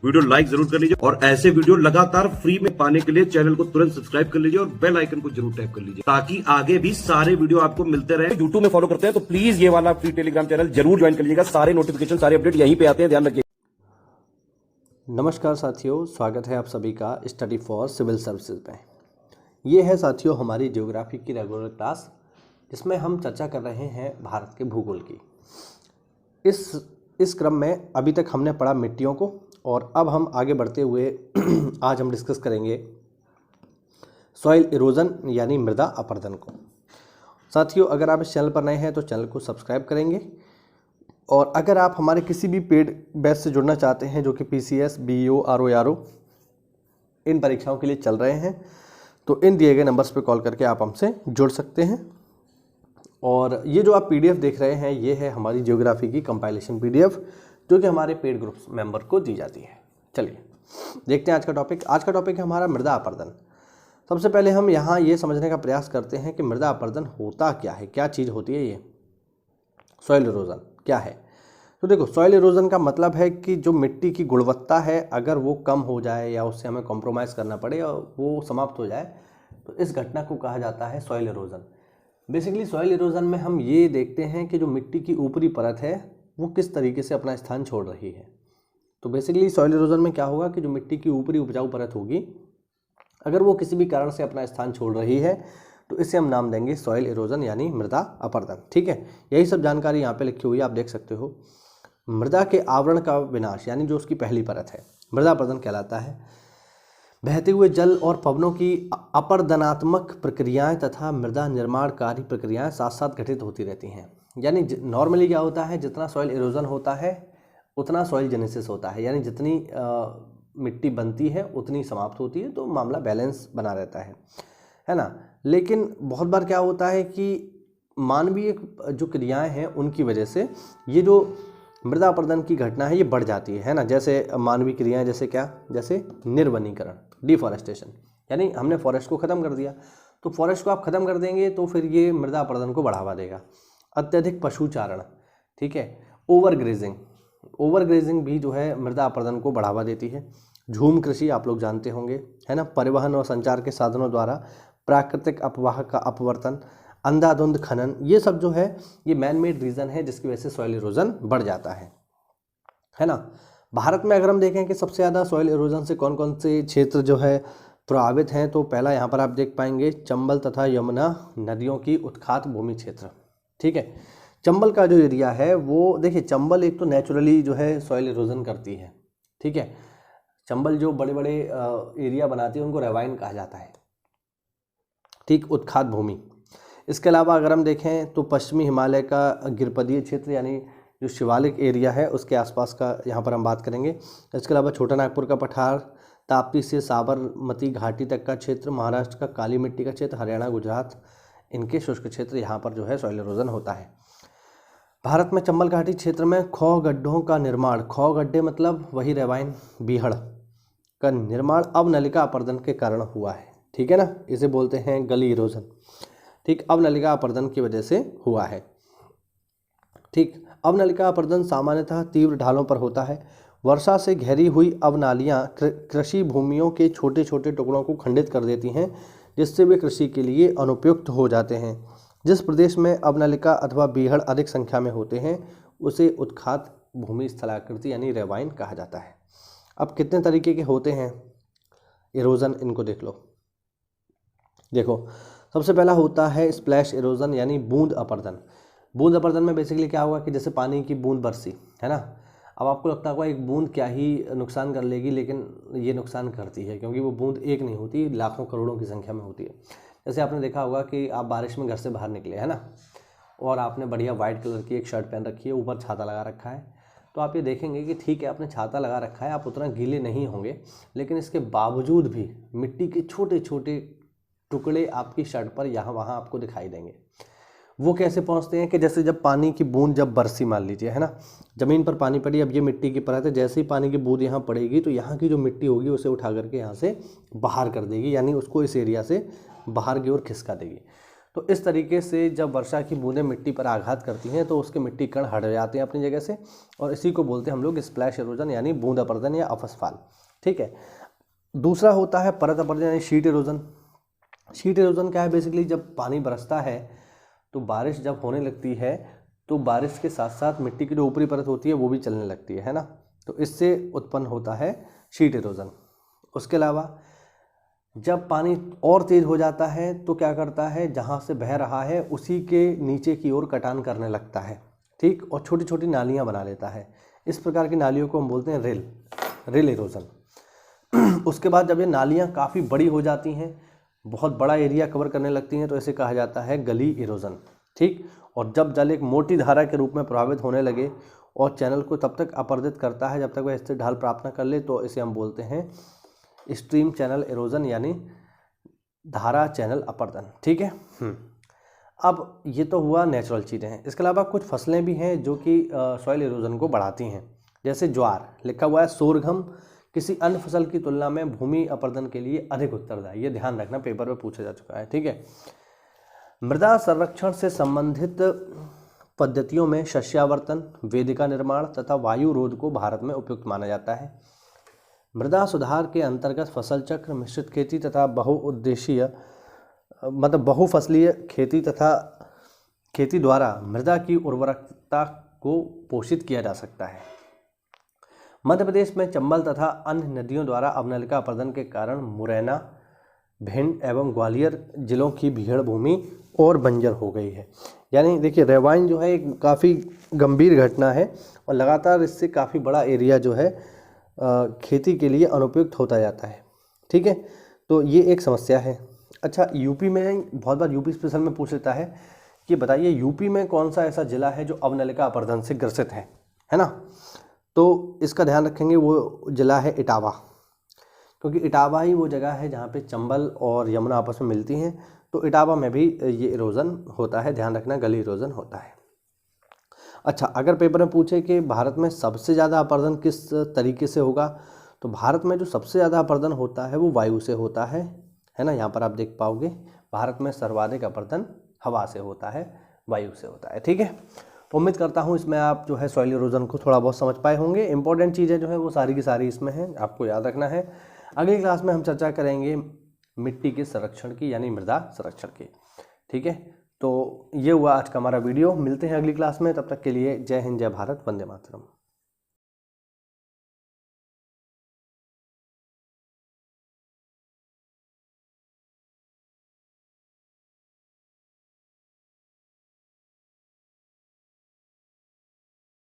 Video like जरूर कर लीजिए और ऐसे वीडियो लगातार फ्री में पाने के लिए चैनल को तुरंत सब्सक्राइब कर लीजिए और बेल आइकन को जरूर टैप कर लीजिए ताकि आगे भी सारे वीडियो आपको मिलते रहे। यूट्यूब में फॉलो करते हैं तो प्लीज ये वाला फ्री टेलीग्राम चैनल जरूर ज्वाइन कर लीजिएगा। सारे नोटिफिकेशन सारे अपडेट यहीं पे आते हैं, ध्यान रखिए। नमस्कार साथियों, स्वागत है आप सभी का स्टडी फॉर सिविल सर्विसेज में। ये है साथियों हमारी ज्योग्राफी की रेगुलर क्लास, जिसमें हम चर्चा कर रहे हैं भारत के भूगोल की। इस क्रम में अभी तक हमने पढ़ा मिट्टियों को और अब हम आगे बढ़ते हुए आज हम डिस्कस करेंगे सॉइल इरोजन यानी मृदा अपरदन को। साथियों, अगर आप इस चैनल पर नए हैं तो चैनल को सब्सक्राइब करेंगे और अगर आप हमारे किसी भी पेड बैच से जुड़ना चाहते हैं जो कि PCS, BEO, RO, ARO इन परीक्षाओं के लिए चल रहे हैं तो इन दिए गए नंबर्स पे कॉल करके आप हमसे जुड़ सकते हैं। और ये जो आप PDF देख रहे हैं ये है हमारी ज्योग्राफी की कंपाइलेशन PDF जो कि हमारे पेड ग्रुप्स मेंबर को दी जाती है। चलिए देखते हैं आज का टॉपिक। आज का टॉपिक है हमारा मृदा अपरदन। सबसे पहले हम यहाँ ये समझने का प्रयास करते हैं कि मृदा अपरदन होता क्या है, क्या चीज़ होती है ये सॉइल इरोजन क्या है। तो देखो, सॉइल इरोजन का मतलब है कि जो मिट्टी की गुणवत्ता है अगर वो कम हो जाए या उससे हमें कॉम्प्रोमाइज़ करना पड़े और वो समाप्त हो जाए तो इस घटना को कहा जाता है soil erosion. Basically soil erosion में हम ये देखते हैं कि जो मिट्टी की ऊपरी परत है वो किस तरीके से अपना स्थान छोड़ रही है। तो बेसिकली सॉइल इरोजन में क्या होगा कि जो मिट्टी की ऊपरी उपजाऊ परत होगी अगर वो किसी भी कारण से अपना स्थान छोड़ रही है तो इसे हम नाम देंगे सॉइल इरोजन यानी मृदा अपरदन। ठीक है, यही सब जानकारी यहाँ पे लिखी हुई है, आप देख सकते हो। मृदा के आवरण का विनाश यानी जो उसकी पहली परत है मृदा अपरदन कहलाता है। बहते हुए जल और पवनों की अपरदनात्मक प्रक्रियाएं तथा मृदा निर्माणकारी प्रक्रियाएं साथ साथ घटित होती रहती हैं। यानी नॉर्मली क्या होता है, जितना सॉइल इरोजन होता है उतना सॉइल जेनेसिस होता है, यानी जितनी मिट्टी बनती है उतनी समाप्त होती है, तो मामला बैलेंस बना रहता है ना। लेकिन बहुत बार क्या होता है कि मानवीय जो क्रियाएं हैं उनकी वजह से ये जो मृदा अपरदन की घटना है ये बढ़ जाती है ना। जैसे मानवीय क्रियाएं जैसे क्या, जैसे निर्वनीकरण, डिफॉरेस्टेशन, यानी हमने फॉरेस्ट को ख़त्म कर दिया तो फॉरेस्ट को आप ख़त्म कर देंगे तो फिर ये मृदा अपरदन को बढ़ावा देगा। अत्यधिक पशुचारण, ठीक है, ओवर ग्रेजिंग भी जो है मृदा अपरदन को बढ़ावा देती है। झूम कृषि आप लोग जानते होंगे, है ना। परिवहन और संचार के साधनों द्वारा प्राकृतिक अपवाह का अपवर्तन, अंधाधुंध खनन, ये सब जो है ये मैन मेड रीज़न है जिसकी वजह से सॉइल इरोजन बढ़ जाता है ना। भारत में अगर हम देखें कि सबसे ज़्यादा सॉइल इरोजन से कौन कौन से क्षेत्र जो है प्रभावित हैं तो पहला यहाँ पर आप देख पाएंगे चंबल तथा यमुना नदियों की उत्खात भूमि क्षेत्र। ठीक है, चंबल का जो एरिया है वो देखिए, चंबल एक तो नेचुरली जो है सॉइल इरोजन करती है। ठीक है, चंबल जो बड़े बड़े एरिया बनाती है उनको रेवाइन कहा जाता है। ठीक, उत्खात भूमि। इसके अलावा अगर हम देखें तो पश्चिमी हिमालय का गिरपदीय क्षेत्र यानी जो शिवालिक एरिया है उसके आसपास का यहाँ पर हम बात करेंगे। इसके अलावा छोटा नागपुर का पठार, ताप्ती से साबरमती घाटी तक का क्षेत्र, महाराष्ट्र का काली मिट्टी का क्षेत्र, हरियाणा, गुजरात, इनके शुष्क क्षेत्र, यहाँ पर जो है सॉइल इरोजन होता है। भारत में चंबल घाटी क्षेत्र में खौ गड्ढों का निर्माण, खौ गड्ढे मतलब वही रेवाइन बीहड़ का निर्माण अवनलिका अपरदन के कारण हुआ है। ठीक है ना, इसे बोलते हैं गली इरोजन। ठीक, अवनलिका अपरदन की वजह से हुआ है। ठीक, अवनलिका अपरदन सामान्यतः तीव्र ढालों पर होता है। वर्षा से घेरी हुई अवनालियाँ कृषि भूमियों के छोटे छोटे टुकड़ों को खंडित कर देती हैं जिससे वे कृषि के लिए अनुपयुक्त हो जाते हैं। जिस प्रदेश में अवनलिका अथवा बीहड़ अधिक संख्या में होते हैं उसे उत्खात भूमि स्थलाकृति यानी रेवाइन कहा जाता है। अब कितने तरीके के होते हैं इरोजन, इनको देख लो। देखो, सबसे पहला होता है स्प्लैश इरोजन यानी बूंद अपरदन। बूंद अपरदन में बेसिकली क्या होगा कि जैसे पानी की बूंद बरसी, है ना। अब आपको लगता होगा एक बूंद क्या ही नुकसान कर लेगी, लेकिन ये नुकसान करती है क्योंकि वो बूंद एक नहीं होती, लाखों करोड़ों की संख्या में होती है। जैसे आपने देखा होगा कि आप बारिश में घर से बाहर निकले, है ना, और आपने बढ़िया वाइट कलर की एक शर्ट पहन रखी है, ऊपर छाता लगा रखा है, तो आप ये देखेंगे कि ठीक है आपने छाता लगा रखा है, आप उतना गीले नहीं होंगे, लेकिन इसके बावजूद भी मिट्टी के छोटे छोटे टुकड़े आपकी शर्ट पर यहाँ वहाँ आपको दिखाई देंगे। वो कैसे पहुँचते हैं कि जैसे जब पानी की बूंद जब बरसी, मान लीजिए, है ना, ज़मीन पर पानी पड़ी, अब ये मिट्टी की परत है, जैसे ही पानी की बूंद यहाँ पड़ेगी तो यहाँ की जो मिट्टी होगी उसे उठा करके यहाँ से बाहर कर देगी, यानी उसको इस एरिया से बाहर की ओर खिसका देगी। तो इस तरीके से जब वर्षा की बूंदें मिट्टी पर आघात करती हैं तो उसके मिट्टी कण हट जाते हैं अपनी जगह से, और इसी को बोलते हैं हम लोग स्प्लैश इरोजन यानी बूंद अपर्दन या अपस्फाल। ठीक है। दूसरा होता है परत अपर्दन यानी शीट इरोजन। शीट इरोजन क्या है, बेसिकली जब पानी बरसता है तो बारिश जब होने लगती है तो बारिश के साथ साथ मिट्टी की जो ऊपरी परत होती है वो भी चलने लगती है ना, तो इससे उत्पन्न होता है शीट इरोजन। उसके अलावा जब पानी और तेज़ हो जाता है तो क्या करता है, जहाँ से बह रहा है उसी के नीचे की ओर कटान करने लगता है, ठीक, और छोटी छोटी नालियाँ बना लेता है। इस प्रकार की नालियों को हम बोलते हैं रिल इरोजन। उसके बाद जब ये नालियाँ काफ़ी बड़ी हो जाती हैं, बहुत बड़ा एरिया कवर करने लगती हैं, तो इसे कहा जाता है गली इरोजन। ठीक, और जब जल एक मोटी धारा के रूप में प्रभावित होने लगे और चैनल को तब तक अपर्दित करता है जब तक वह स्थिर ढाल प्राप्त न कर ले, तो इसे हम बोलते हैं स्ट्रीम चैनल इरोजन यानी धारा चैनल अपर्दन। ठीक है। अब ये तो हुआ नेचुरल चीज़ें हैं। इसके अलावा कुछ फसलें भी हैं जो कि सॉइल इरोजन को बढ़ाती हैं, जैसे ज्वार, लिखा हुआ है सोरघम किसी अन्य फसल की तुलना में भूमि अपर्दन के लिए अधिक उत्तरदायी। ये ध्यान रखना, पेपर में पूछा जा चुका है। ठीक है। मृदा संरक्षण से संबंधित पद्धतियों में शस्यावर्तन, वेदिका निर्माण तथा वायु रोध को भारत में उपयुक्त माना जाता है। मृदा सुधार के अंतर्गत फसल चक्र, मिश्रित खेती तथा बहुउद्देशीय बहुफसलीय खेती तथा खेती द्वारा मृदा की उर्वरकता को पोषित किया जा सकता है। मध्य प्रदेश में चंबल तथा अन्य नदियों द्वारा अवनलिका अपर्दन के कारण मुरैना, भिंड एवं ग्वालियर जिलों की भीड़ भूमि और बंजर हो गई है। यानी देखिए, रेवाइन जो है एक काफ़ी गंभीर घटना है और लगातार इससे काफ़ी बड़ा एरिया जो है खेती के लिए अनुपयुक्त होता जाता है। ठीक है, तो ये एक समस्या है। अच्छा, यूपी में बहुत बार यूपी स्पेशल में पूछ लेता है कि बताइए यूपी में कौन सा ऐसा जिला है जो अवनलिका अपर्दन से ग्रसित है ना, तो इसका ध्यान रखेंगे, वो जिला है इटावा, क्योंकि इटावा ही वो जगह है जहाँ पे चंबल और यमुना आपस में मिलती हैं, तो इटावा में भी ये इरोजन होता है, ध्यान रखना, गली इरोजन होता है। अच्छा, अगर पेपर में पूछे कि भारत में सबसे ज़्यादा अपर्दन किस तरीके से होगा, तो भारत में जो सबसे ज़्यादा अपर्दन होता है वो वायु से होता है ना, यहाँ पर आप देख पाओगे भारत में सर्वाधिक अपर्दन हवा से होता है, वायु से होता है। ठीक है, उम्मीद करता हूँ इसमें आप जो है सॉइल इरोजन को थोड़ा बहुत समझ पाए होंगे। इंपॉर्टेंट चीज़ें जो है वो सारी की सारी इसमें हैं, आपको याद रखना है। अगली क्लास में हम चर्चा करेंगे मिट्टी के संरक्षण की, यानी मृदा संरक्षण की। ठीक है, तो ये हुआ आज का हमारा वीडियो। मिलते हैं अगली क्लास में, तब तक के लिए जय हिंद, जय भारत, वंदे मातरम।